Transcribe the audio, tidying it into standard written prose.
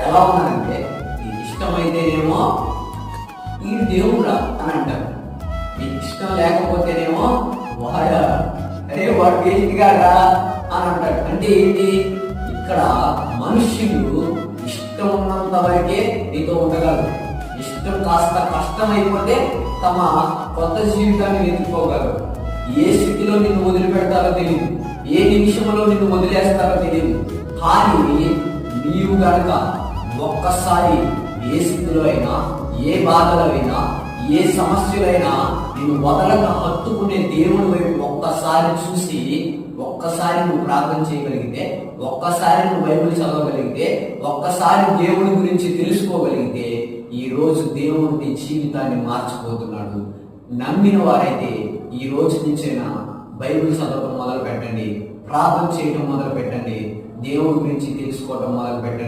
ఎలా ఉన్నారంటే నీకు ఇష్టమైతేనేమో వీడు దేవుడా అని అంటారు, నీకు ఇష్టం లేకపోతేనేమో వాడా అరే వాడు వేదికగాడా అని అంటాడు. అంటే ఏంటి, ఇక్కడ మనుష్యులు ఇష్టం ఉన్నంత వరకే నీతో ఉండగలరు. ఇష్టం కాస్త కష్టమైపోతే తమ కొత్త జీవితాన్ని వెతుక్కోగలరు. ఏ స్థితిలో నిన్ను వదిలిపెడతారో తెలియదు, ఏ నిమిషంలో నిన్ను వదిలేస్తారో తెలియదు. కానీ నీవు గనక ఒక్కసారి ఏ స్థితిలో అయినా, ఏ బాధలో అయినా, ఏ సమస్యలైనా నిన్ను వదలక హత్తుకునే దేవుని వైపు ఒక్కసారి చూసి, ఒక్కసారి నువ్వు ప్రార్థన చేయగలిగితే, ఒక్కసారి నువ్వు బైబిల్ చదవగలిగితే, ఒక్కసారి దేవుని గురించి తెలుసుకోగలిగితే, ఈ రోజు దేవుడు నీ జీవితాన్ని మార్చిపోతున్నాడు. నమ్మిన వారైతే ఈ రోజు నుంచైనా బైబిల్ చదవడం మొదలు పెట్టండి, ప్రార్థన చేయడం మొదలు పెట్టండి, దేవుడి గురించి తెలుసుకోవడం మొదలు పెట్టండి.